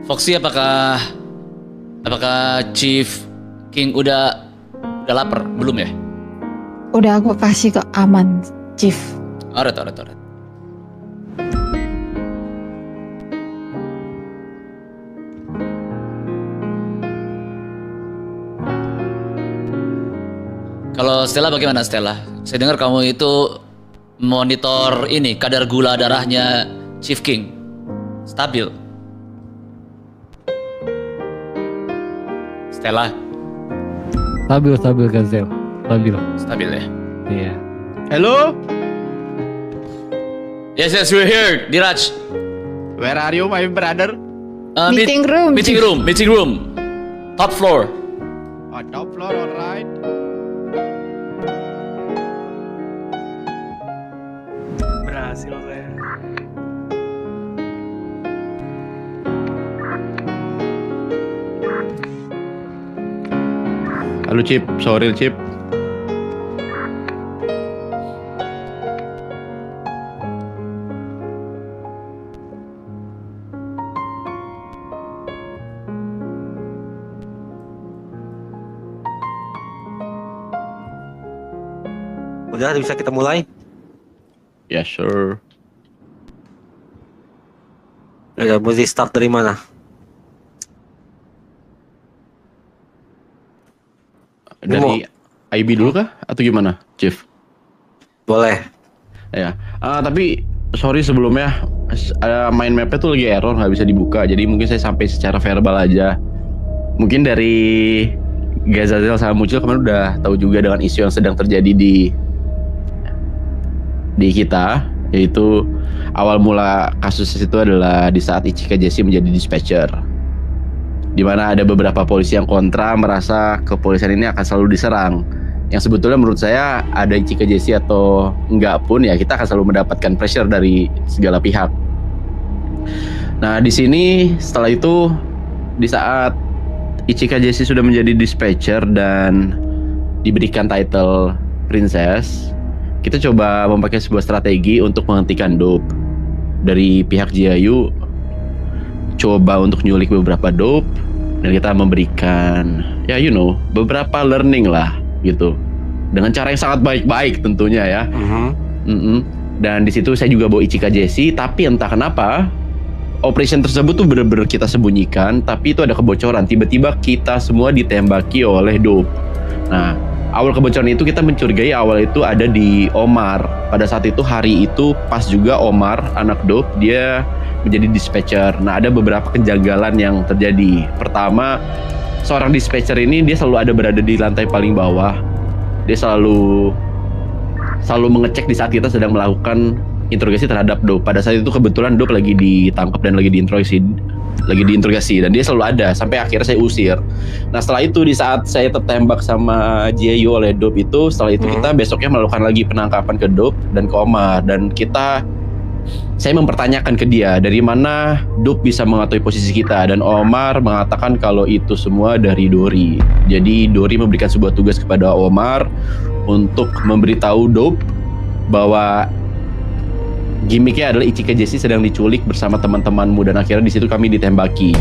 Foxy, apakah Chief King udah lapar belum ya? Udah aku kasih kok, aman, Chief. Alright. Kalau Stella bagaimana, Stella? Saya dengar kamu itu monitor ini kadar gula darahnya Chief King. Stabil. Stella. Stabil Gazel. Stabil ya. Iya. Hello? Yes, we're here, Diraj. Where are you, my brother? Meeting room, Meeting room. Top floor. Oh, top floor, alright. Berhasil saya. Halo Chip, sorry Chip. Udah bisa kita mulai? Ya sure. Ya, mesti start dari mana? Dari IB dulu kah? Atau gimana, Chief? Boleh. Ya. Tapi sorry sebelumnya main mapnya tuh lagi error, nggak bisa dibuka. Jadi mungkin saya sampai secara verbal aja. Mungkin dari Gazazel sama Mucil kemarin udah tahu juga dengan isu yang sedang terjadi di kita, yaitu awal mula kasus itu adalah di saat Ichika Jesse menjadi dispatcher, di mana ada beberapa polisi yang kontra, merasa kepolisian ini akan selalu diserang. Yang sebetulnya menurut saya ada Ichika Jesse atau enggak pun ya kita akan selalu mendapatkan pressure dari segala pihak. Nah di sini setelah itu di saat Ichika Jesse sudah menjadi dispatcher dan diberikan title princess, kita coba memakai sebuah strategi untuk menghentikan dope. Dari pihak Jiayu coba untuk nyulik beberapa dope dan kita memberikan beberapa learning lah gitu, dengan cara yang sangat baik-baik tentunya ya. Dan di situ saya juga bawa Ichika Jesse, tapi entah kenapa operation tersebut tuh benar-benar kita sembunyikan, tapi itu ada kebocoran. Tiba-tiba kita semua ditembaki oleh dope. Nah, awal kebocoran itu kita mencurigai awal itu ada di Omar. Pada saat itu hari itu pas juga Omar, anak dope, dia menjadi dispatcher. Nah, ada beberapa kejanggalan yang terjadi. Pertama, seorang dispatcher ini dia selalu ada berada di lantai paling bawah. Dia selalu mengecek di saat kita sedang melakukan interogasi terhadap dope. Pada saat itu kebetulan dope lagi ditangkap dan lagi diinterogasi dan dia selalu ada sampai akhirnya saya usir. Nah setelah itu di saat saya tertembak sama Jiayu oleh dope itu, setelah itu kita besoknya melakukan lagi penangkapan ke dope dan ke Omar, dan saya mempertanyakan ke dia dari mana dope bisa mengetahui posisi kita, dan Omar mengatakan kalau itu semua dari Dori. Jadi Dori memberikan sebuah tugas kepada Omar untuk memberitahu dope bahwa gimmicknya adalah Ichika Jesse sedang diculik bersama teman-temanmu, dan akhirnya di situ kami ditembaki.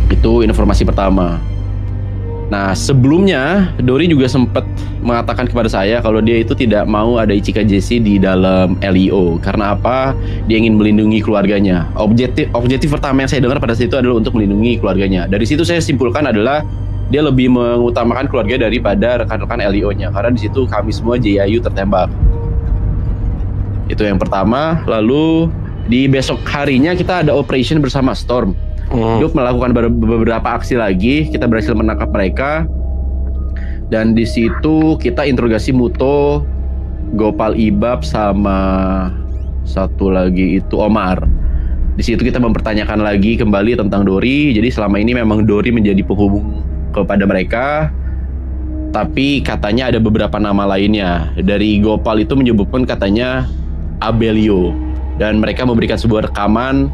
Itu informasi pertama. Nah sebelumnya Dori juga sempat mengatakan kepada saya kalau dia itu tidak mau ada Ichika Jesse di dalam LEO. Karena apa? Dia ingin melindungi keluarganya. Objektif pertama yang saya dengar pada saat itu adalah untuk melindungi keluarganya. Dari situ saya simpulkan adalah dia lebih mengutamakan keluarga daripada rekan-rekan LEO-nya, karena di situ kami semua Jiayu tertembak. Itu yang pertama. Lalu di besok harinya kita ada operation bersama Storm. Dope melakukan beberapa aksi lagi, kita berhasil menangkap mereka. Dan di situ kita interogasi Muto, Gopal Ibab, sama satu lagi itu Omar. Di situ kita mempertanyakan lagi kembali tentang Dori. Jadi selama ini memang Dori menjadi penghubung kepada mereka, tapi katanya ada beberapa nama lainnya. Dari Gopal itu menyebutkan katanya Abelio, dan mereka memberikan sebuah rekaman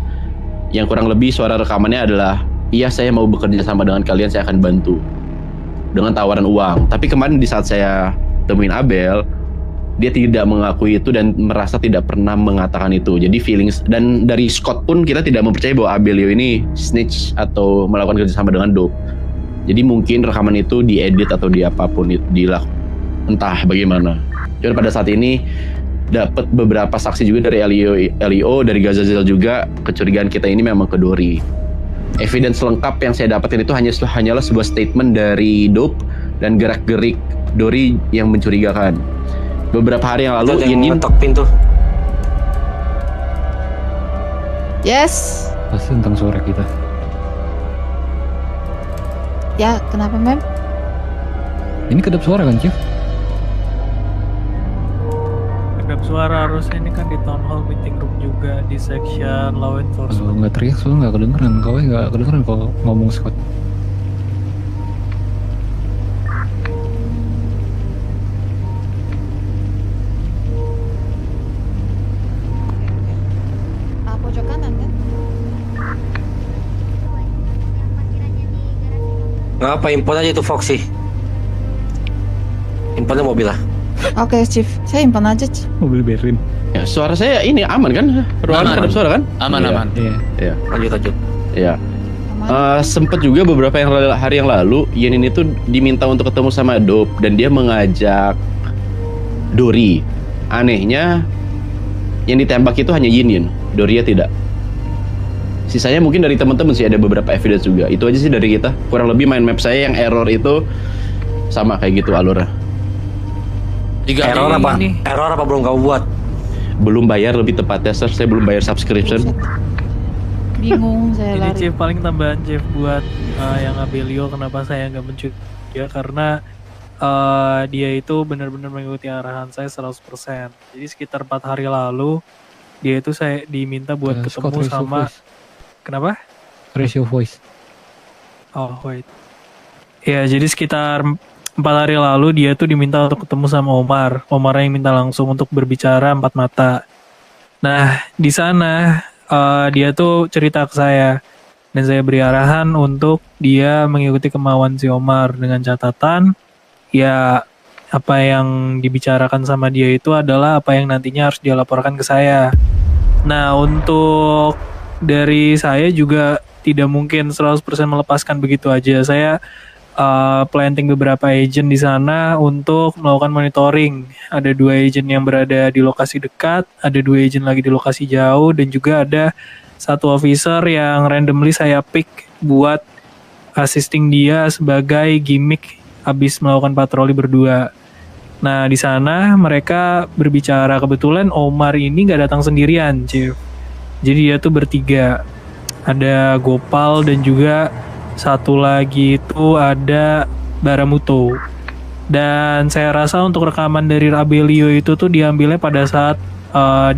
yang kurang lebih suara rekamannya adalah, iya saya mau bekerja sama dengan kalian, saya akan bantu dengan tawaran uang. Tapi kemarin di saat saya temuin Abel, dia tidak mengakui itu dan merasa tidak pernah mengatakan itu. Jadi feelings, dan dari Scott pun kita tidak mempercayai bahwa Abelio ini snitch atau melakukan kerjasama dengan Dope. Jadi mungkin rekaman itu diedit atau di apapun itu entah bagaimana. Cuman pada saat ini dapat beberapa saksi juga dari Elio dari Gazazel juga, kecurigaan kita ini memang ke Dory. Evidence lengkap yang saya dapatin itu hanyalah sebuah statement dari Dope dan gerak-gerik Dory yang mencurigakan. Beberapa hari yang lalu Yang Yin ngetok pintu. Yes. Pasti tentang suara kita. Ya, kenapa mem? Ini kedap suara kan, Chief? Kedap suara harusnya ini kan di town hall meeting room juga di section law Kalau enforcement. nggak teriak soalnya nggak kedengeran. Kau nggak kedengeran kalau ngomong Scott. Pojok kanan kan? Ngapa import aja itu Foxy? Importnya mobil lah. Oke, Chief. Saya impon aja, Chief. Mobil Berlin. Ya, suara saya ini aman kan? Ruangan Aman. kedap suara kan? Aman, Iya, aman. Iya. Iya. Lanjut. Iya. Aman. Sempet juga beberapa hari yang lalu Yin ini tuh diminta untuk ketemu sama Dope dan dia mengajak Dory. Anehnya yang ditembak itu hanya Yin, Dory tidak. Sisanya mungkin dari teman-teman sih, ada beberapa evidence juga. Itu aja sih dari kita. Kurang lebih mind map saya yang error itu sama kayak gitu alurnya. Tiga Error hari apa? ini. Error apa belum kamu buat? Belum bayar lebih tepatnya, sir. Saya belum bayar subscription. Buset. Bingung saya Ini lari. Chief paling tambahan Chief buat yang Abelio, kenapa saya nggak mencuri dia karena dia itu benar-benar mengikuti arahan saya 100%. Jadi sekitar 4 hari lalu dia itu saya diminta buat Scott, ketemu raise your sama voice. kenapa? Raise your voice. Oh wait. Ya jadi sekitar 4 hari lalu dia tuh diminta untuk ketemu sama Omar. Omar yang minta langsung untuk berbicara 4 mata. Nah di sana dia tuh cerita ke saya dan saya beri arahan untuk dia mengikuti kemauan si Omar dengan catatan ya apa yang dibicarakan sama dia itu adalah apa yang nantinya harus dia laporkan ke saya. Nah untuk dari saya juga tidak mungkin 100% melepaskan begitu aja. Saya planting beberapa agent di sana untuk melakukan monitoring. Ada 2 agent yang berada di lokasi dekat, ada 2 agent lagi di lokasi jauh, dan juga ada 1 officer yang randomly saya pick buat assisting dia sebagai gimmick habis melakukan patroli berdua. Nah di sana mereka berbicara, kebetulan Omar ini nggak datang sendirian, Chief. Jadi dia tuh bertiga. Ada Gopal dan juga satu lagi itu ada Baramuto. Dan saya rasa untuk rekaman dari Abelio itu tuh diambilnya pada saat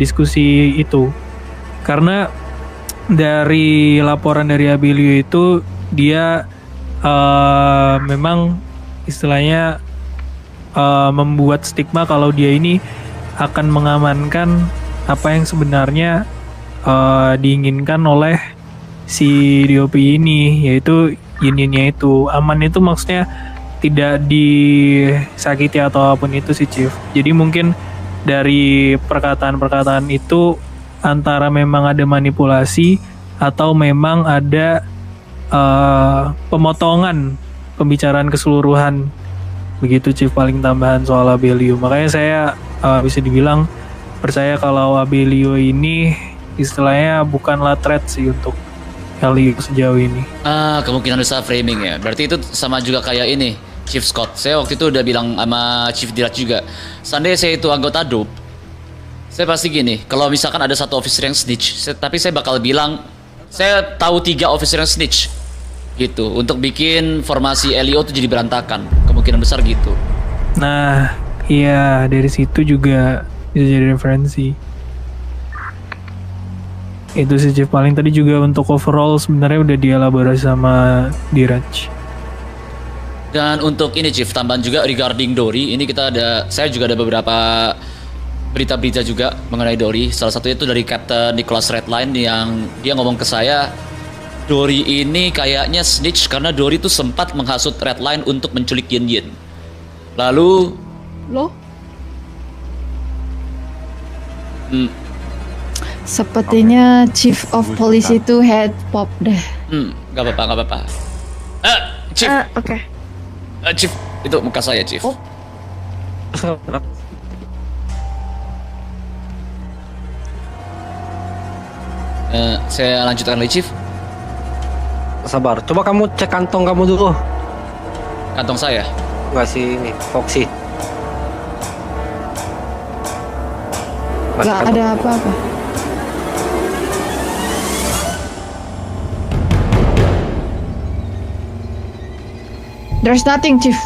diskusi itu. Karena dari laporan dari Abelio itu dia memang istilahnya membuat stigma kalau dia ini akan mengamankan apa yang sebenarnya diinginkan oleh si DOP ini, yaitu Yin-Yinnya itu. Aman itu maksudnya tidak disakiti atau apapun itu sih, Chief. Jadi mungkin dari perkataan-perkataan itu antara memang ada manipulasi atau memang ada pemotongan pembicaraan keseluruhan. Begitu, Chief, paling tambahan soal Abelio. Makanya saya bisa dibilang percaya kalau Abelio ini istilahnya bukanlah threat sih untuk Elio sejauh ini. Kemungkinan besar framing ya. Berarti itu sama juga kayak ini, Chief Scott. Saya waktu itu udah bilang sama Chief Diraj juga. Seandainya saya itu anggota DOP, saya pasti gini, kalau misalkan ada 1 officer yang snitch, tapi saya bakal bilang, saya tahu 3 officer yang snitch. Gitu, untuk bikin formasi Elio tuh jadi berantakan. Kemungkinan besar gitu. Nah, iya dari situ juga bisa jadi referensi. Itu sih, Chief. Paling tadi juga untuk overall sebenarnya udah dielaborasi sama Diraj. Dan untuk ini, Chief, tambahan juga regarding Dory, ini saya juga ada beberapa berita-berita juga mengenai Dory. Salah satunya itu dari Captain Nicholas Redline yang dia ngomong ke saya, Dory ini kayaknya snitch karena Dory tuh sempat menghasut Redline untuk menculik Yin Yin. Lalu Loh? Hmm, Sepertinya Chief of Police itu head pop deh. nggak apa-apa, nggak apa-apa. Chief, Oke. Chief, itu muka saya, Chief. Saya lanjutkan lagi, Chief. Sabar, coba kamu cek kantong kamu dulu. Kantong saya. Nggak sih ini, Foxy. Gak ada apa-apa. There's nothing, Chief.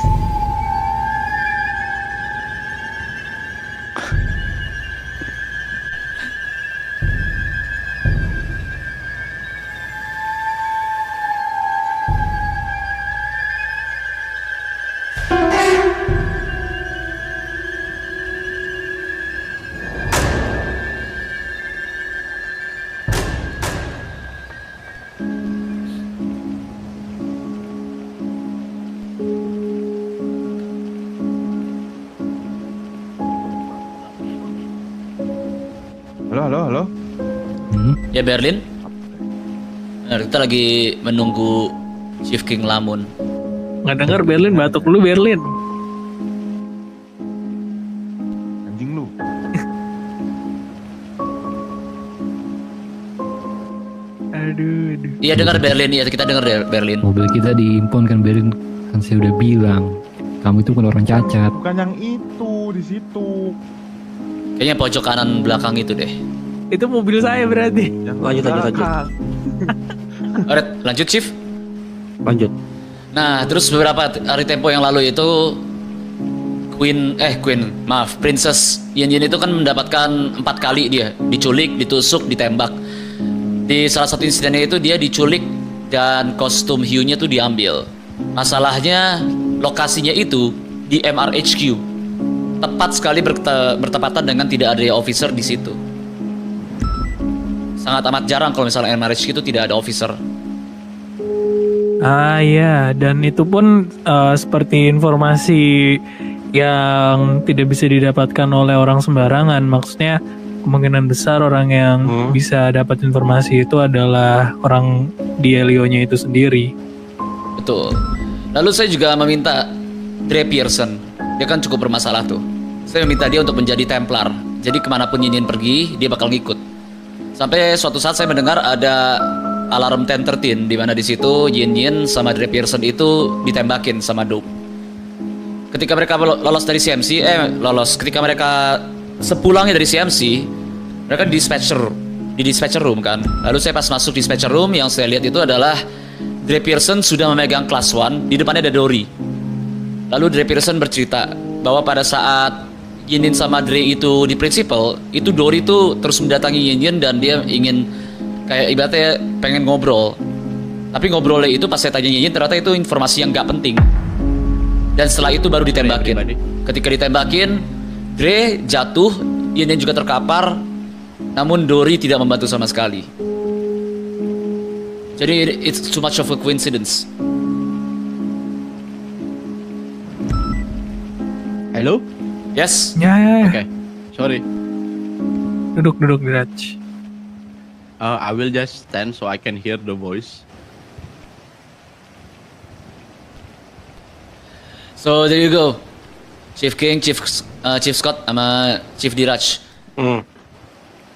Halo. Ya, Berlin. Benar, kita lagi menunggu Chief King Lamun. Nggak denger Berlin, batuk lu Berlin. Anjing lu. Aduh. Iya, dengar Berlin. Iya, kita dengar Berlin. Mobil kita diimpon kan Berin, kan saya udah bilang kamu itu bukan orang cacat. Bukan yang itu di situ. Kayaknya pojok kanan belakang itu deh. Itu mobil saya berarti. Yang Lanjut. belakang. Alright, lanjut, Chief. Lanjut. Nah, terus beberapa hari tempo yang lalu itu Princess Yin Yin itu kan mendapatkan 4 kali dia diculik, ditusuk, ditembak. Di salah satu insidennya itu dia diculik dan kostum hiunya tuh diambil. Masalahnya lokasinya itu di MRHQ. Tepat sekali bertepatan dengan tidak ada officer di situ. Sangat amat jarang kalau misalnya MRHQ itu tidak ada officer. Ah iya, dan itu pun seperti informasi yang tidak bisa didapatkan oleh orang sembarangan. Maksudnya kemungkinan besar orang yang bisa dapat informasi itu adalah orang di Elio-nya itu sendiri. Betul. Lalu saya juga meminta Dre Pearson. Dia kan cukup bermasalah tuh. Saya meminta dia untuk menjadi Templar. Jadi kemanapun Yin Yin pergi, dia bakal ngikut. Sampai suatu saat saya mendengar ada alarm 1013 di mana di situ Yin Yin sama Dre Pearson itu ditembakin sama Dope. Ketika mereka lolos dari CMC, ketika mereka sepulangnya dari CMC, mereka di dispatcher room kan. Lalu saya pas masuk dispatcher room, yang saya lihat itu adalah Dre Pearson sudah memegang Class 1, di depannya ada Dory. Lalu Dre Pearson bercerita bahwa pada saat Yin Yin sama Dre itu di principal, itu Dory itu terus mendatangi Yin Yin dan dia ingin kayak ibaratnya pengen ngobrol. Tapi ngobrolnya itu pas saya tanya Yin Yin ternyata itu informasi yang gak penting. Dan setelah itu baru ditembakin. Ketika ditembakin, Dre jatuh, Yin Yin juga terkapar, namun Dory tidak membantu sama sekali. Jadi it's too much of a coincidence. Hello? Yes. Ya. Okay. Sorry. Duduk Diraj. I will just stand so I can hear the voice. So there you go. Chief King, Chief Scott, sama Chief Diraj.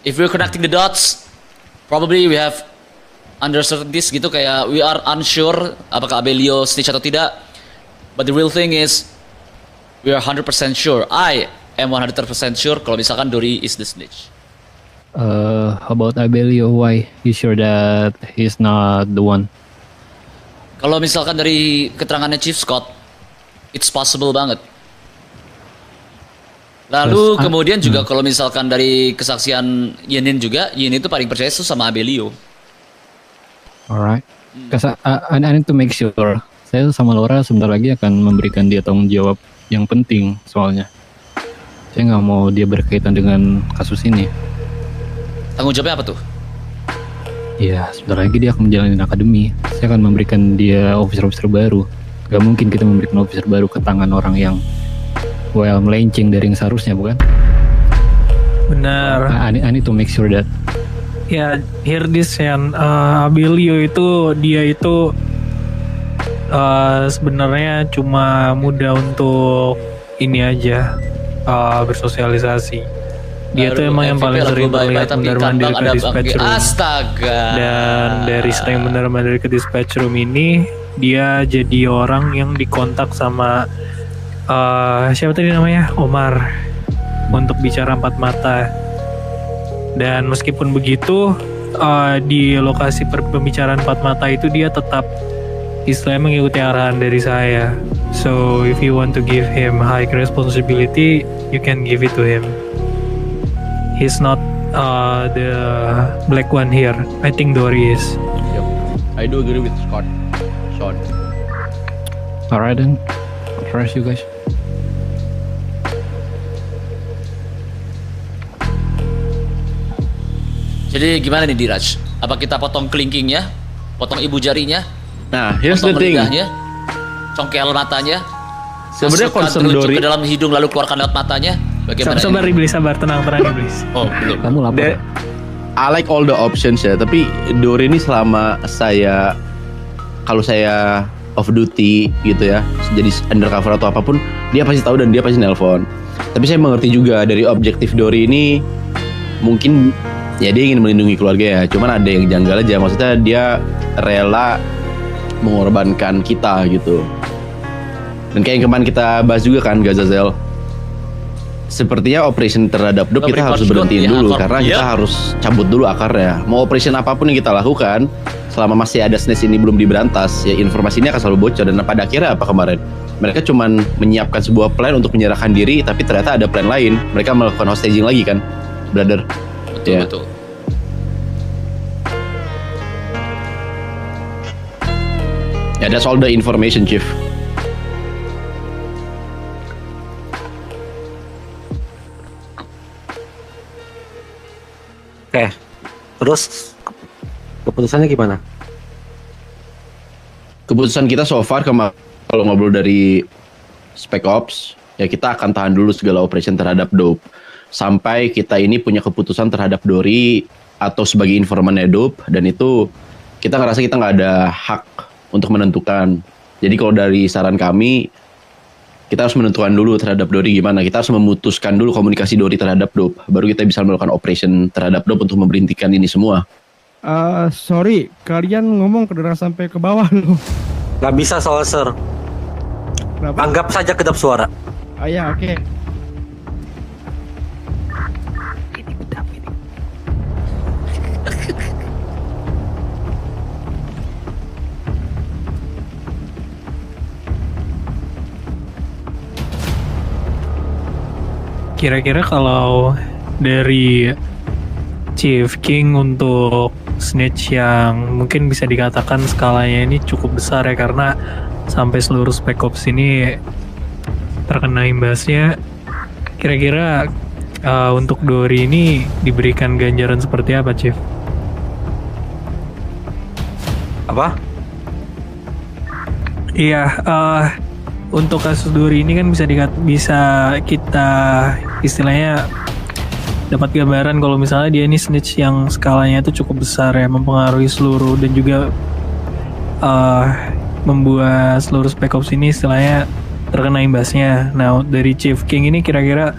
If we're connecting the dots, probably we have uncertainties gitu, kayak we are unsure apakah Abelio snitch atau tidak. But the real thing is we are 100% sure. I am 100% sure kalau misalkan Dory is the snitch. About Abelio, why you sure that he's not the one? Kalau misalkan dari keterangannya Chief Scott, it's possible banget. Lalu kemudian juga kalau misalkan dari kesaksian Yenin juga, Yin itu paling percaya itu sama Abelio. Alright. Because I need to make sure. Saya sama Laura sebentar lagi akan memberikan dia tanggung jawab yang penting soalnya. Saya nggak mau dia berkaitan dengan kasus ini. Tanggung jawabnya apa tuh? Ya, sebentar lagi dia akan menjalani akademi. Saya akan memberikan dia officer-officer baru. Gak mungkin kita memberikan officer baru ke tangan orang yang melenceng dari yang seharusnya, bukan? Benar. I need to make sure that. Ya, hear this Yan. Abilio itu dia itu sebenarnya cuma mudah untuk ini aja bersosialisasi. Dia tuh emang yang paling sering terlihat mondar-mandir ke dispatch room. Astaga. Dan dari sering mondar-mandir ke dispatch room ini, dia jadi orang yang dikontak sama siapa tadi namanya? Omar untuk bicara empat mata. Dan meskipun begitu, di lokasi pembicaraan empat mata itu dia tetap istilahnya mengikuti arahan dari saya. So if you want to give him high responsibility, you can give it to him. He's not the black one here. I think Dory is. Yep. I do agree with Scott. Sean. Alright then, trust you guys. Jadi gimana nih Diraj? Apa kita potong kelingkingnya? Potong ibu jarinya? Nah, here's the Potong thing. lidahnya? Congkel matanya? Sebenarnya Masukkan concern telunjuk Dory- ke dalam hidung lalu keluarkan lewat matanya? Bagaimana Sabar ini? iblis, sabar, tenang iblis. Oh, belum. Kamu lapar? I like all the options ya, tapi Dory ini selama kalau saya off duty gitu ya, jadi undercover atau apapun, dia pasti tahu dan dia pasti nelpon. Tapi saya mengerti juga dari objektif Dory ini, mungkin ya dia ingin melindungi keluarga ya, cuman ada yang janggal aja, maksudnya dia rela mengorbankan kita gitu. Dan kayak yang kemarin kita bahas juga kan, Gazazel, sepertinya operation terhadap Dop kita harus berhentiin dulu karena kita harus cabut dulu akarnya. Mau operation apapun yang kita lakukan, selama masih ada snitch ini belum diberantas, ya informasi ini akan selalu bocor. Dan pada akhirnya apa kemarin? Mereka cuman menyiapkan sebuah plan untuk menyerahkan diri, tapi ternyata ada plan lain. Mereka melakukan hostaging lagi kan, brother? Betul, Ya. betul. Ya, that's all the information, Chief. Oke. Terus keputusannya gimana? Keputusan kita so far kalau ngobrol dari Spec Ops, ya kita akan tahan dulu segala operation terhadap Dope sampai kita ini punya keputusan terhadap Dory atau sebagai informannya Dope, dan itu kita ngerasa kita nggak ada hak untuk menentukan. Jadi kalau dari saran kami, kita harus menentukan dulu terhadap Dory gimana. Kita harus memutuskan dulu komunikasi Dory terhadap Dope, baru kita bisa melakukan operation terhadap Dope untuk memberhentikan ini semua. Sorry, kalian ngomong kedengeran sampai ke bawah loh. Gak bisa soal sir. Kenapa? Anggap saja kedap suara. Ya oke. Kira-kira kalau dari Chief King untuk snitch yang mungkin bisa dikatakan skalanya ini cukup besar ya, karena sampai seluruh Spec Ops ini terkena imbasnya. Kira-kira untuk Dory ini diberikan ganjaran seperti apa, Chief? Apa? Iya, untuk kasus Dory ini kan bisa kita istilahnya dapat gambaran kalau misalnya dia ini snitch yang skalanya itu cukup besar ya, mempengaruhi seluruh dan juga membuat seluruh Spec Ops ini istilahnya terkena imbasnya. Nah, dari Chief King ini kira-kira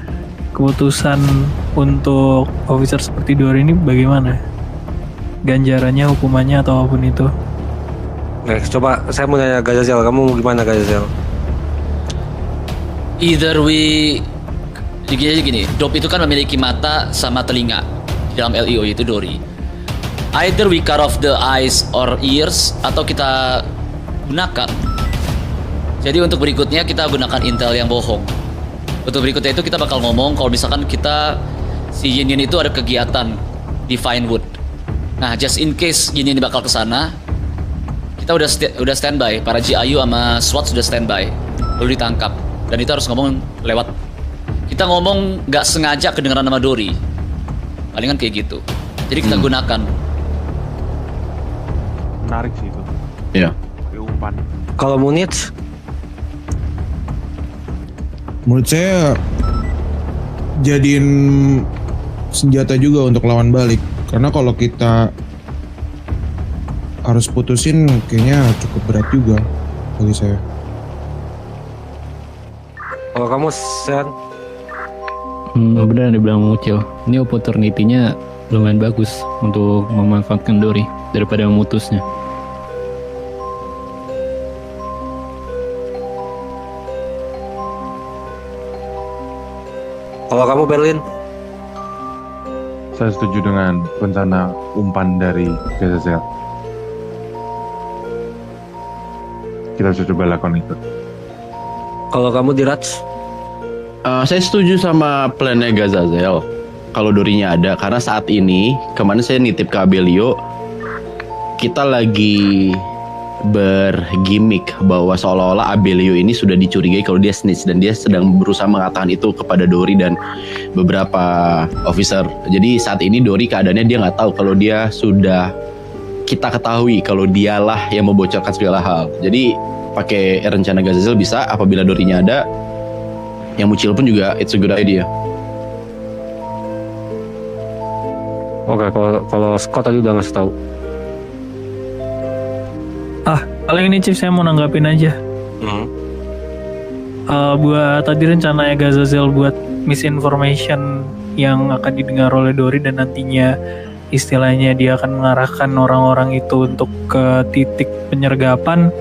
keputusan untuk officer seperti Dory ini bagaimana? Ganjarannya, hukumannya atau apapun itu? Oke, coba saya mau nanya Gazazel, kamu gimana Gazazel? Either we gini, Dope itu kan memiliki mata sama telinga di dalam LEO yaitu Dory. Either we cut off the eyes or ears atau kita gunakan. Jadi untuk berikutnya kita gunakan intel yang bohong. Untuk berikutnya itu kita bakal ngomong kalau misalkan kita si Yin Yin itu ada kegiatan di Vinewood. Nah, just in case Yin Yin bakal ke sana, kita udah standby, para GIU sama SWAT sudah standby, lalu ditangkap. Dan itu harus ngomong lewat, kita ngomong nggak sengaja kedengeran nama Dory, palingan kayak gitu. Jadi kita gunakan. Menarik sih itu. Iya. Kayak umpan. Kalau Munich, Menurut saya jadiin senjata juga untuk lawan balik. Karena kalau kita harus putusin kayaknya cukup berat juga bagi saya. Kalau kamu Sen, Benar dibilang Mucil. Ini opportunity-nya lumayan bagus untuk memanfaatkan Dori daripada memutusnya. kalau kamu Berlin, Saya setuju dengan rencana umpan dari Gazazel. Kita coba lakukan itu. kalau kamu Diraj, Saya setuju sama plannya Gazazel. Kalau Dorinya ada, karena saat ini kemarin saya nitip ke Abelio, kita lagi bergimik bahwa seolah-olah Abelio ini sudah dicurigai kalau dia snitch dan dia sedang berusaha mengatakan itu kepada Dori dan beberapa officer. Jadi saat ini Dori keadaannya dia nggak tahu kalau dia sudah kita ketahui kalau dialah yang membocorkan segala hal. Jadi pakai rencana Gazazel bisa, apabila Dorinya ada, yang Mucil pun juga it's a good idea. oke, kalau Scott tadi udah ngasih tahu. Paling ini Chief saya mau nanggapin aja. Buat tadi rencananya Gazazel buat misinformation yang akan didengar oleh Dori dan nantinya istilahnya dia akan mengarahkan orang-orang itu untuk ke titik penyergapan.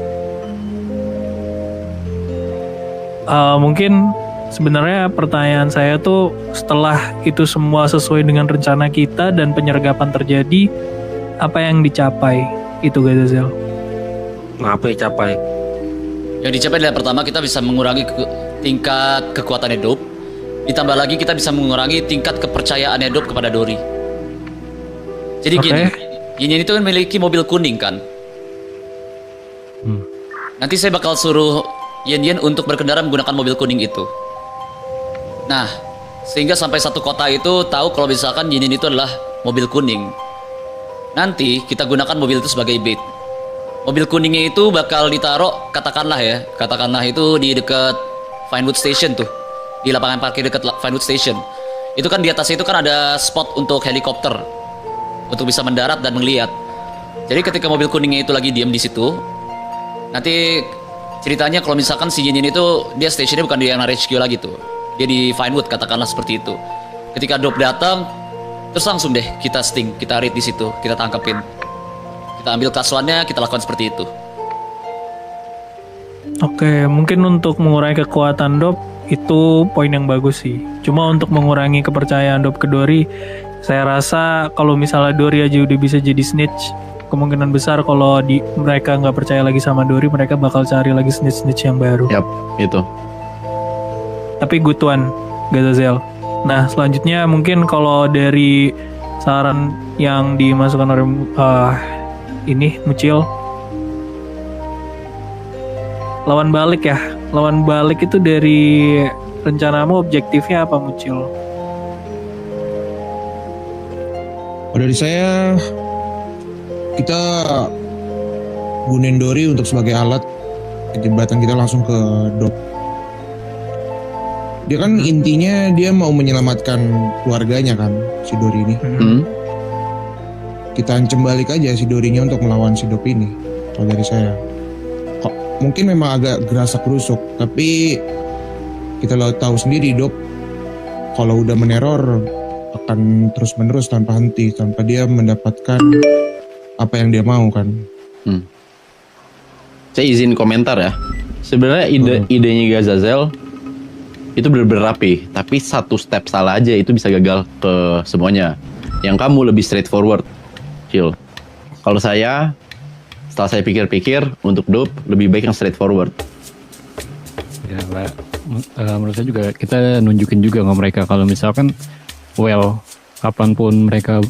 Mungkin sebenarnya pertanyaan saya tuh setelah itu semua sesuai dengan rencana kita dan penyergapan terjadi, apa yang dicapai itu Gazazel? Apa yang dicapai? Yang dicapai adalah pertama kita bisa mengurangi tingkat kekuatan Dop. Ditambah lagi kita bisa mengurangi tingkat kepercayaan Dop kepada Dori. Jadi gini, Yin itu kan memiliki mobil kuning kan. Nanti saya bakal suruh Yin untuk berkendara menggunakan mobil kuning itu. Nah, sehingga sampai satu kota itu tahu kalau misalkan Yin itu adalah mobil kuning. Nanti kita gunakan mobil itu sebagai bait. Mobil kuningnya itu bakal ditaruh, katakanlah itu di dekat Vinewood Station tuh, di lapangan parkir dekat Vinewood Station. Itu kan di atas itu kan ada spot untuk helikopter, untuk bisa mendarat dan melihat. Jadi ketika mobil kuningnya itu lagi diam di situ, nanti ceritanya kalau misalkan si Jinin itu dia stationnya bukan di yang HQ lagi tuh, dia di Vinewood katakanlah seperti itu. Ketika Dop datang, terus langsung deh kita sting, kita raid di situ, kita tangkepin. Kita ambil kasuannya, kita lakukan seperti itu. Oke, mungkin untuk mengurangi kekuatan Dop itu poin yang bagus sih. Cuma untuk mengurangi kepercayaan Dop ke Dori, saya rasa kalau misalnya Dori aja udah bisa jadi snitch, kemungkinan besar kalau mereka nggak percaya lagi sama Dori, mereka bakal cari lagi snitch-snitch yang baru. Yap, itu. Tapi good one, Gazazel. Nah, selanjutnya mungkin kalau dari saran yang dimasukkan oleh ini Mucil, lawan balik ya. Lawan balik itu dari rencanamu objektifnya apa Mucil? Dari saya, kita gunain Dori untuk sebagai alat jembatan kita langsung ke Dop. Dia kan intinya dia mau menyelamatkan keluarganya kan, si Dori ini. Kita ancam balik aja si Dorinya untuk melawan si Dop ini. Kalau dari saya, mungkin memang agak gerasak gerusuk, tapi kita tahu sendiri Dop kalau udah meneror akan terus menerus tanpa henti, tanpa dia mendapatkan apa yang dia mau kan. Saya izin komentar ya. Sebenarnya idenya Gazazel itu benar-benar rapi, tapi satu step salah aja itu bisa gagal ke semuanya. Yang kamu lebih straightforward, Chill. Kalau saya, setelah saya pikir-pikir, untuk Dop lebih baik yang straightforward. Ya, menurut saya juga kita nunjukin juga ke mereka kalau misalkan, kapanpun mereka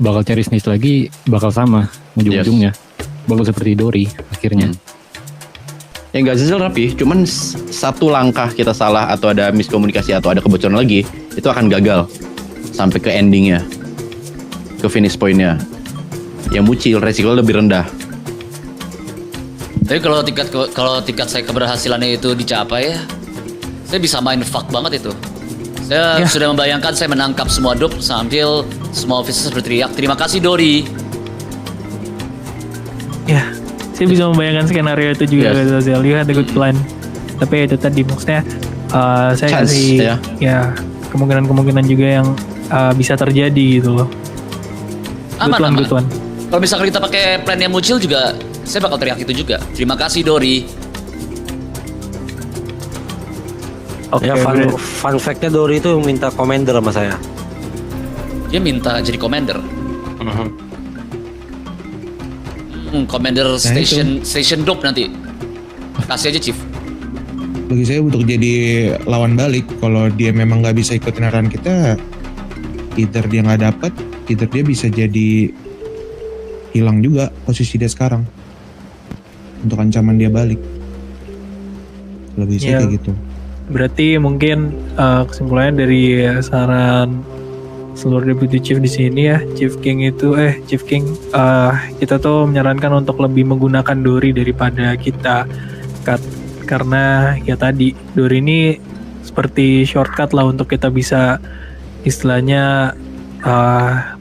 bakal cari snitch lagi, bakal sama ujung-ujungnya. Bakal seperti Dori akhirnya. Yang Gazazel rapi, cuman satu langkah kita salah atau ada miskomunikasi atau ada kebocoran lagi, itu akan gagal sampai ke endingnya, ke finish pointnya. Yang Mucil resiko lebih rendah. Tapi kalau tingkat saya keberhasilannya itu dicapai ya, saya bisa main fuck banget itu. Saya sudah membayangkan saya menangkap semua dop sambil semua officer berteriak, "Terima kasih Dori." Ya, saya bisa membayangkan skenario itu juga gitu sih. You had a good plan. Tapi itu tadi maksudnya saya Chance, kasih ya kemungkinan juga yang bisa terjadi gitu loh. Aman. Good one. Kalau misalkan kita pakai plan yang muncul juga, saya bakal teriak itu juga. "Terima kasih Dori." Oke, Ya fun fact-nya Dori itu minta commander sama saya. Dia minta jadi commander. Commander station dope nanti. Kasih aja Chief. Bagi saya untuk jadi lawan balik, kalau dia memang nggak bisa ikutin arahan kita, either dia nggak dapat, either dia bisa jadi hilang juga posisi dia sekarang untuk ancaman dia balik. Lebih saya kayak gitu. Berarti mungkin kesimpulannya dari saran seluruh deputy chief di sini ya, Chief King kita tuh menyarankan untuk lebih menggunakan Dori daripada kita cut, karena ya tadi Dori ini seperti shortcut lah untuk kita bisa istilahnya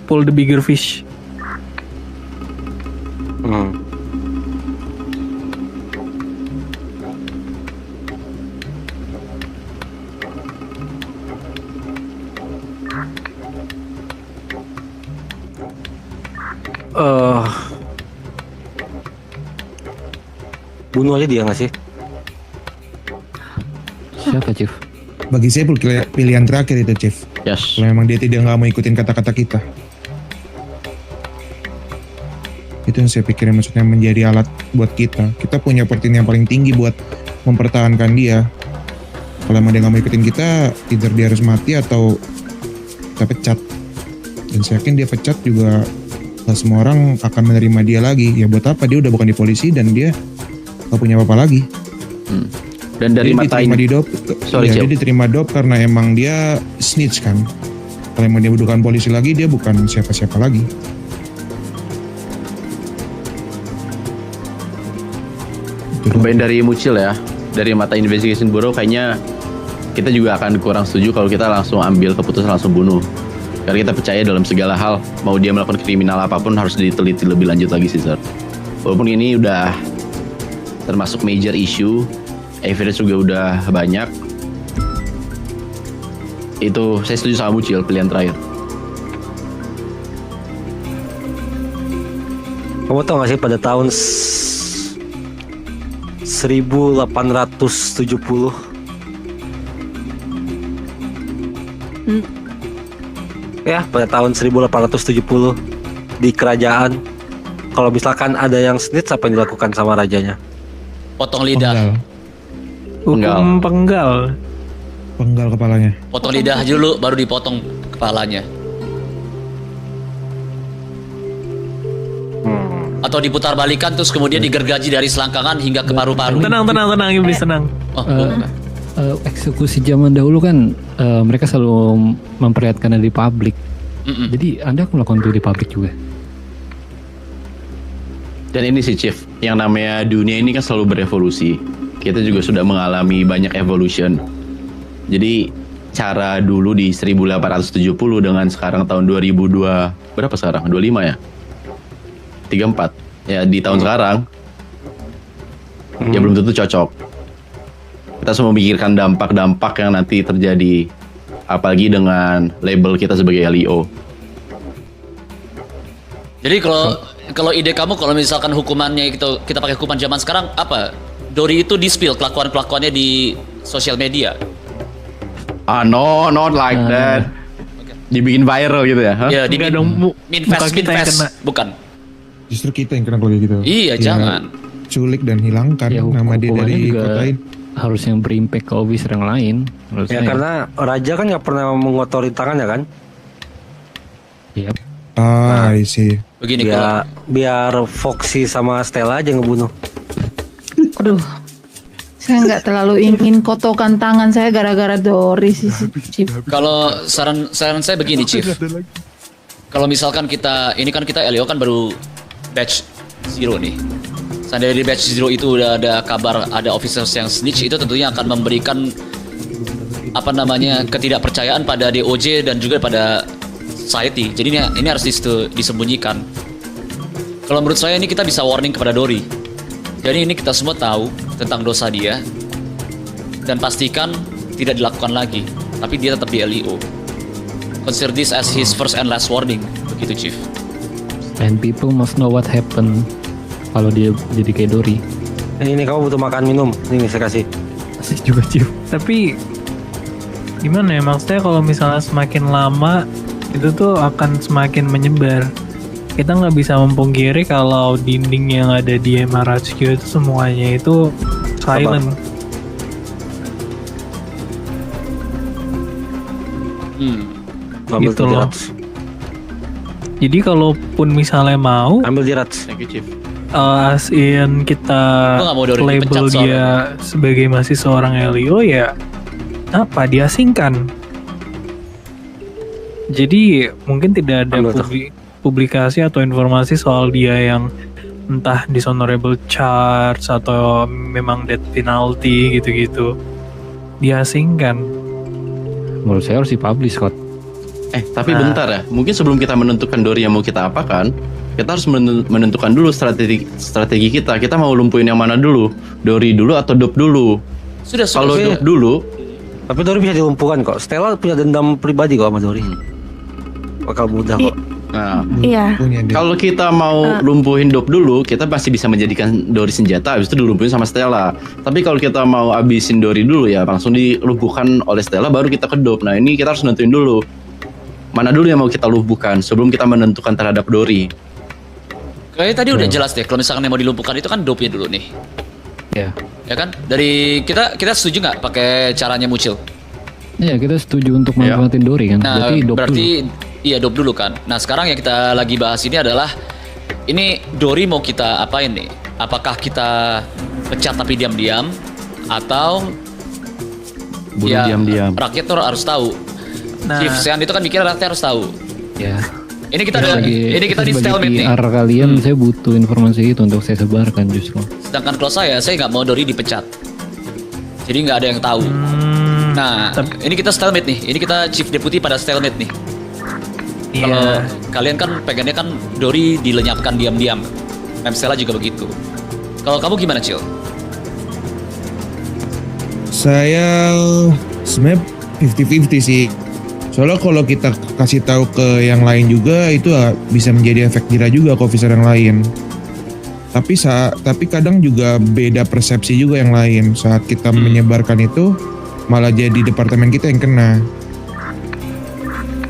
pull the bigger fish. Bunuh aja dia nggak sih? Siapa Chief? Bagi saya pilihan terakhir itu, Chief. Yes. Kalau memang dia tidak nggak mau ikutin kata-kata kita. Itu yang saya pikirin, maksudnya menjadi alat buat kita. Kita punya opportunity yang paling tinggi buat mempertahankan dia. Kalau emang dia nggak mau ikutin kita, either dia harus mati atau kita pecat. Dan saya yakin dia pecat juga gak semua orang akan menerima dia lagi. Ya buat apa, dia udah bukan di polisi dan dia gak punya apa-apa lagi. Dan dari dia mata diterima ini, di dop, dia diterima dop karena emang dia snitch kan. Kalau emang dia bukan polisi lagi, dia bukan siapa-siapa lagi. Cobain dari Mucil ya, dari mata investigation bureau kayaknya kita juga akan kurang setuju kalau kita langsung ambil keputusan langsung bunuh. Karena kita percaya dalam segala hal, mau dia melakukan kriminal apapun harus diteliti lebih lanjut lagi sih, Sir. Walaupun ini udah termasuk major issue, evidence juga udah banyak. Itu saya setuju sama Mucil, pilihan terakhir. Kamu tau gak sih pada tahun 1870 ya, pada tahun 1870 di kerajaan, kalau misalkan ada yang snitch, apa yang dilakukan sama rajanya? Potong lidah. Hukum penggal. Penggal kepalanya. Potong lidah dulu baru dipotong kepalanya. Atau diputar balikan terus kemudian digergaji dari selangkangan hingga ke paru-paru. Tenang, Iblis, tenang. Eksekusi zaman dahulu kan mereka selalu memperlihatkannya di publik. Jadi Anda melakukan itu di publik juga. Dan ini sih Chief, yang namanya dunia ini kan selalu berevolusi. Kita juga sudah mengalami banyak evolution. Jadi cara dulu di 1870 dengan sekarang tahun 2002, berapa sekarang? 25 ya? 34. Ya di tahun sekarang ya belum tentu cocok. Kita harus memikirkan dampak-dampak yang nanti terjadi, apalagi dengan label kita sebagai LEO. Jadi kalau ide kamu, kalau misalkan hukumannya kita pakai hukuman zaman sekarang, apa? Dori itu di-spill kelakuan-kelakuannya di sosial media. No, not like that. Dibikin viral gitu ya? Ya, Enggak dong, minfest, bukan. Justru kita yang kena kalau gitu. Iya, jangan. Culik dan hilangkan nama dia dari kota ini. Harus yang berimpact ke officer yang lain. Ya karena raja kan nggak pernah mengotori tangannya kan? Iya. I see. Begini Ya biar Foxy sama Stella aja ngebunuh. Aduh, saya nggak terlalu ingin kotokan tangan saya gara-gara Dori sih, Chief. kalau saran saya begini, Chief. Kalau misalkan kita LEO kan baru batch 0 nih. Seandainya di batch 0 itu udah ada kabar ada officers yang snitch, itu tentunya akan memberikan apa namanya ketidakpercayaan pada DOJ dan juga pada society. Jadi ini harus disembunyikan. Kalau menurut saya ini kita bisa warning kepada Dory. Jadi ini kita semua tahu tentang dosa dia dan pastikan tidak dilakukan lagi. Tapi dia tetap di LEO. Consider this as his first and last warning. Begitu, Chief. And people must know what happened kalau dia jadi kayak Dory. Ini kamu butuh makan minum. Ini saya kasih. Kasih juga Chief. Tapi gimana ya, maksudnya kalau misalnya semakin lama itu tuh akan semakin menyebar. Kita nggak bisa memungkiri kalau dinding yang ada di MRHQ itu semuanya itu silent. Ambil Gitu tuh loh. Dirats. Jadi kalaupun misalnya mau, Ambil Dirats. Thank you, Chief. as in kita Gua nggak mau Dory label dipecat dia sebagai masih seorang LEO ya apa diasingkan. Jadi mungkin tidak ada Ambil tuh. publikasi atau informasi soal dia yang entah dishonorable charge atau memang death penalty gitu-gitu. Diasingkan. Menurut saya harus dipublish kok. Tapi bentar ya. Mungkin sebelum kita menentukan Dory yang mau kita apakan, kita harus menentukan dulu strategi kita. Kita mau lumpuhin yang mana dulu? Dory dulu atau Dop dulu? Sudah. Kalau Dop dulu, Tapi Dory bisa dilumpuhkan kok. Stella punya dendam pribadi kok sama Dory. Bakal mudah kok. nah, Iya. Punya dia. kalau kita mau lumpuhin Dop dulu, kita masih bisa menjadikan Dory senjata, habis itu dilumpuhin sama Stella. Tapi kalau kita mau abisin Dory dulu ya, langsung dilumpuhkan oleh Stella, baru kita ke Dop. Nah ini kita harus nentuin dulu. Mana dulu yang mau kita lumpuhkan sebelum kita menentukan terhadap Dory. Kayaknya tadi udah jelas deh. Kalau misalkan yang mau dilumpuhkan itu kan Dope-nya dulu nih. Ya. Ya kan? Dari kita setuju nggak pakai caranya Mucil? Ya kita setuju untuk manfaatin Dory kan. Nah, Dop berarti dulu. iya Dope dulu kan. Nah, sekarang yang kita lagi bahas ini adalah ini Dory mau kita apain nih? Apakah kita pecat tapi diam-diam atau Bunuh ya, diam-diam. rakyat tuh harus tahu. Nah. Chief Sean itu kan mikir rakyat harus tahu. Ya. Ini kita ini kita di sebagai stalemate nih. PR kalian, saya butuh informasi itu untuk saya sebarkan justru. Sedangkan kalau saya nggak mau Dory dipecat. Jadi nggak ada yang tahu. Nah, ini kita stalemate nih. Ini kita Chief Deputy pada stalemate nih. Iya. Kalau kalian kan pengennya kan Dory dilenyapkan diam-diam. Mem Stella juga begitu. Kalau kamu gimana, Cil? Saya sebenarnya 50-50 sih. Soalnya kalau kita kasih tahu ke yang lain juga itu bisa menjadi efek jerah juga ke officer yang lain. Tapi kadang juga beda persepsi juga yang lain. Saat kita menyebarkan itu malah jadi departemen kita yang kena.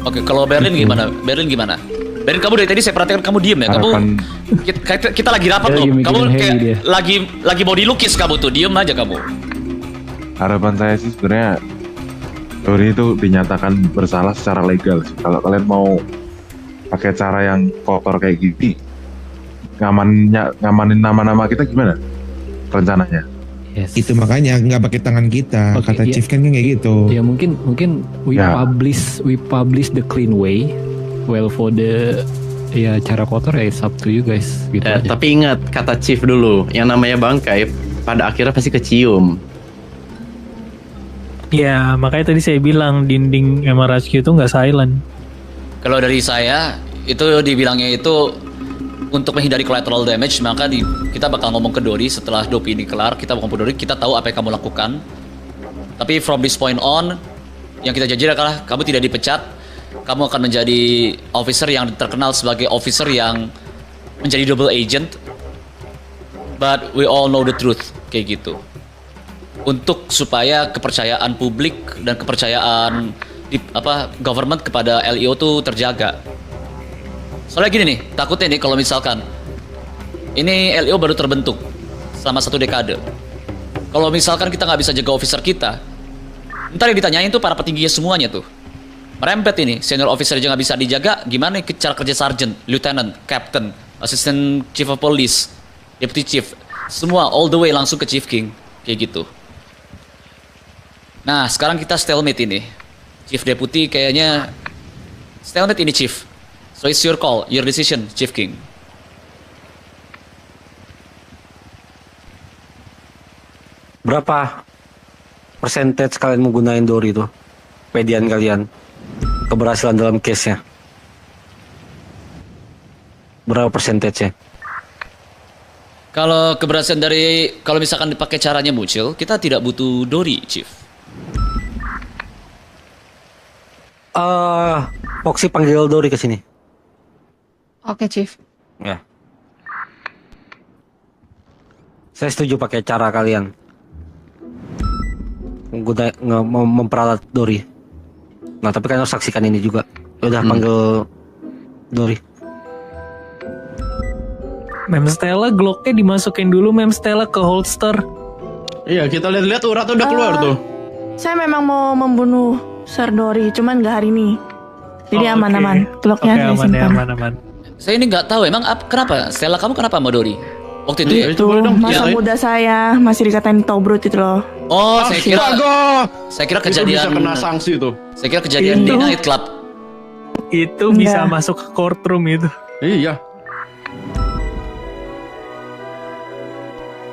Oke, kalau Berlin gimana? Berlin gimana? Berlin, kamu dari tadi saya perhatikan kamu diem ya. Kamu kita lagi rapat Dia loh. lagi Kamu mikirin kayak Heli dia. lagi mau dilukis kamu tuh. Diem aja kamu. Harapan saya sih sebenarnya Dory itu dinyatakan bersalah secara legal sih. Kalau kalian mau pakai cara yang kotor kayak gini, ngamanin nama-nama kita gimana rencananya? Yes. Itu makanya nggak pakai tangan kita. Oke, Kata iya. Chief kan kayak gitu. Ya mungkin we Ya. publish the clean way. Well for the cara kotor ya it's up to you guys gitu aja. Tapi ingat kata Chief dulu, yang namanya bangkai pada akhirnya pasti kecium. Ya, makanya tadi saya bilang dinding MRHQ itu nggak silent. Kalau dari saya itu dibilangnya itu untuk menghindari collateral damage, maka kita bakal ngomong ke Dory setelah Dope ini kelar. Kita ngomong ke Dory, kita tahu apa yang kamu lakukan. Tapi from this point on, yang kita janji adalah kamu tidak dipecat. Kamu akan menjadi officer yang terkenal sebagai officer yang menjadi double agent. But we all know the truth, kayak gitu. Untuk supaya kepercayaan publik dan kepercayaan government kepada LEO tuh terjaga. Soalnya gini nih, takutnya nih kalau misalkan ini LEO baru terbentuk selama 1 dekade. Kalau misalkan kita nggak bisa jaga officer kita, ntar yang ditanyain tuh para petingginya semuanya tuh. Merempet ini, senior officer aja nggak bisa dijaga, gimana cara kerja sergeant, lieutenant, captain, assistant chief of police, deputy chief, semua all the way langsung ke Chief King, kayak gitu. Nah, sekarang kita stalemate ini. Chief Deputy kayaknya stalemate ini, Chief. So it's your call, your decision, Chief King. Berapa? percentage kalian menggunakan Dori itu? Pedian kalian keberhasilan dalam case-nya. Berapa percentage-nya? Kalau keberhasilan kalau misalkan dipakai caranya Mucil, kita tidak butuh Dori, Chief. Foxy panggil Dori ke sini. Oke, Chief. Ya. Saya setuju pakai cara kalian. Memperalat Dori. Nah, tapi kalian harus saksikan ini juga. Udah panggil Dori. Mem Stella Glocknya dimasukin dulu Mem Stella ke holster. Iya, kita lihat-lihat urat udah keluar tuh. Saya memang mau membunuh Sir Dori, cuman nggak hari ini. Jadi Oh, aman-aman. Glocknya saya aman ya, simpan. aman. Saya ini nggak tahu emang kenapa Stella kamu kenapa sama Dori? Waktu itu ya? Itu masa muda saya masih dikatain Tobrut itu loh. Oh, saya kira Itu kejadian bisa kena sanksi tuh. Saya kira kejadian di Itu. night club. Itu bisa masuk ke courtroom itu. Iya.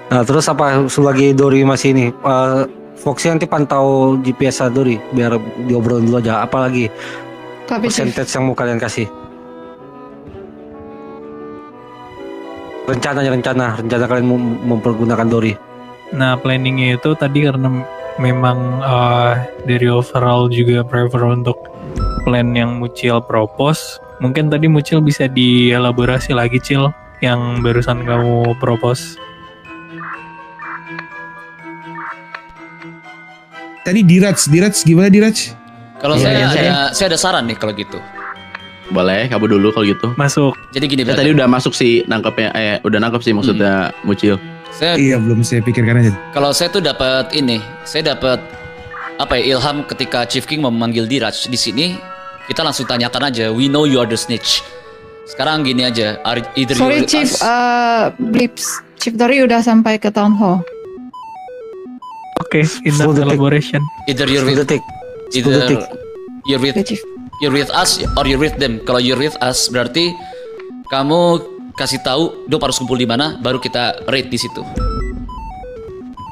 Nah, terus apa selagi Dori masih ini? Foxy nanti pantau GPS Dori biar diobrolin dulu aja. Apalagi Tapi Chief, percentage yang mau kalian kasih? Rencana kalian mempergunakan Dori. Nah, planningnya itu tadi karena memang dari overall juga prefer untuk plan yang Mucil propose. Mungkin tadi Mucil bisa dielaborasi lagi, Cil, yang barusan kamu propose. Tadi Diraj gimana Diraj? Kalau saya ada saran nih kalau gitu. Boleh, kamu dulu kalau gitu. Masuk. Jadi gini, Ya, tadi udah masuk sih nangkepnya, udah nangkep sih maksudnya Mucil. Iya, belum saya pikirkan aja. Kalau saya tuh dapat ilham ketika Chief King memanggil Diraj di sini. Kita langsung tanyakan aja, we know you are the snitch. Sekarang gini aja, either sorry you with Chief, us. Blips. Chief Dori udah sampai ke town hall. Oke, enough elaboration. Either you're with you're with us or you're with them. Kalau you're with us berarti kamu kasih tahu Dop harus kumpul di mana, baru kita raid di situ.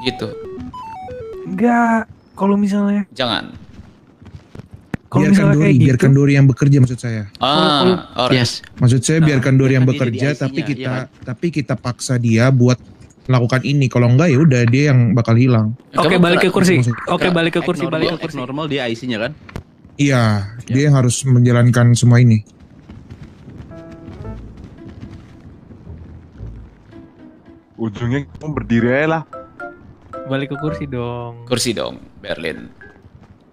Gitu. Enggak, kalau misalnya Jangan. Biarkan Dori yang bekerja maksud saya. Alright. Yes. Maksud saya biarkan Dori yang kan dia bekerja, jadi IC-nya, tapi kita paksa dia buat melakukan ini. Kalau enggak ya udah dia yang bakal hilang. Oke, balik ke kursi. Oke, balik ke kursi, Normal, balik ke kursi. normal dia IC-nya kan? Iya, dia yang harus menjalankan semua ini. Ujungnya kamu berdiri aja lah. Balik ke kursi dong. Kursi dong, Berlin.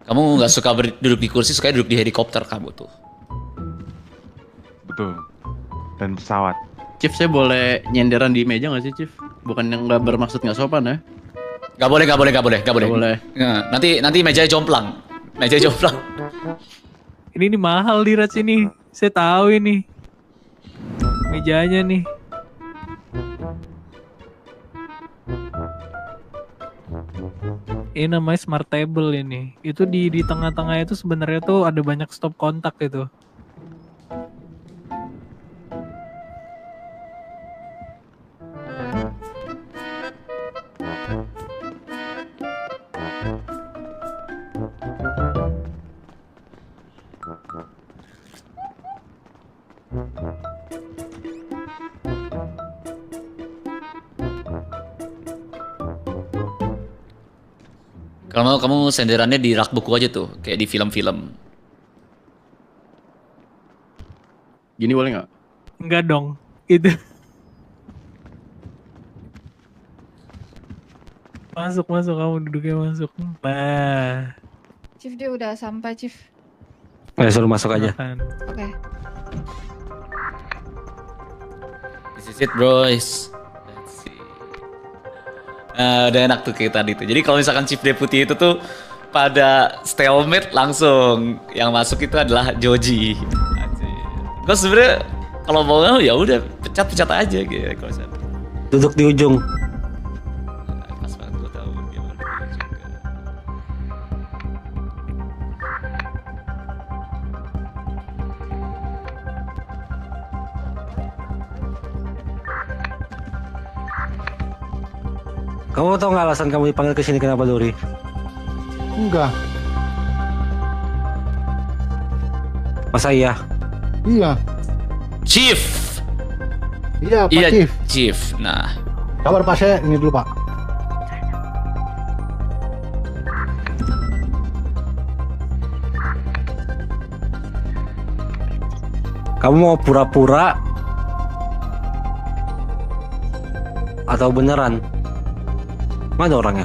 Kamu nggak suka duduk di kursi, suka duduk di helikopter kamu tuh. Betul. Dan pesawat. Chief, saya boleh nyenderan di meja nggak sih, Chief? Bukan yang nggak bermaksud nggak sopan ya? Gak boleh. Nggak boleh. Nah, nanti mejanya jomplang. Meja jomplang. Ini mahal di Rats ini. Saya tahu ini. Mejanya nih. Ini namanya smart table ini. Itu di tengah-tengah itu sebenarnya tuh ada banyak stop kontak itu. Kalau mau kamu senderannya di rak buku aja tuh, kayak di film-film. Gini boleh nggak? Enggak dong. Itu. Masuk kamu duduknya masuk. Nah. Chief dia udah sampai Chief. Suruh masuk aja. Oke. This is it, bros. Let's see. Udah enak tuh kayak tadi tuh. Jadi kalau misalkan Chief Deputy itu tuh pada stalemate langsung yang masuk itu adalah Joji. Gue sebenarnya kalau mau ya udah pecat aja gitu. Kalau misalnya. Duduk di ujung. Pas banget gue tahu dia baru juga. Kamu tahu nggak alasan kamu dipanggil ke sini kenapa, Dori? Enggak. Masa iya? Iya. Chief. Iya, Pak Iya, Chief. Chief. Nah, Kabar Pak, saya ini dulu, Pak. Kamu mau pura-pura atau beneran? Mana orangnya?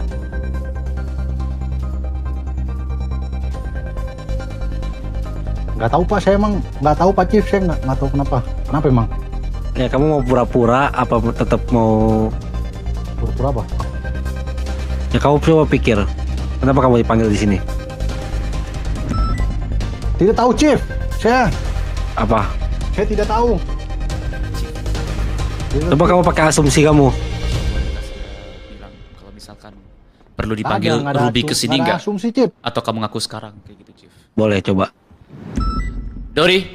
Nggak tahu Pak, saya emang nggak tahu Pak Chief, saya nggak tahu kenapa. Kenapa emang? Ya kamu mau pura-pura apa tetap mau? Pura-pura apa? Ya kamu coba pikir. Kenapa kamu dipanggil di sini? Tidak tahu Chief. Saya tidak tahu. Coba kamu pakai asumsi kamu. bilang kalau misalkan perlu dipanggil Nggak ada Ruby ke sini nggak ada nggak? asumsi Chief. Atau kamu ngaku sekarang kayak gitu, Chief? Boleh coba. Dori,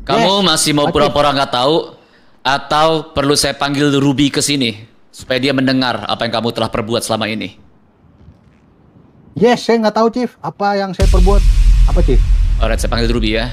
kamu masih mau pura-pura nggak tahu atau perlu saya panggil Ruby ke sini supaya dia mendengar apa yang kamu telah perbuat selama ini? Yes, saya nggak tahu Chief. Apa yang saya perbuat? Apa Chief? Alright, saya panggil Ruby ya.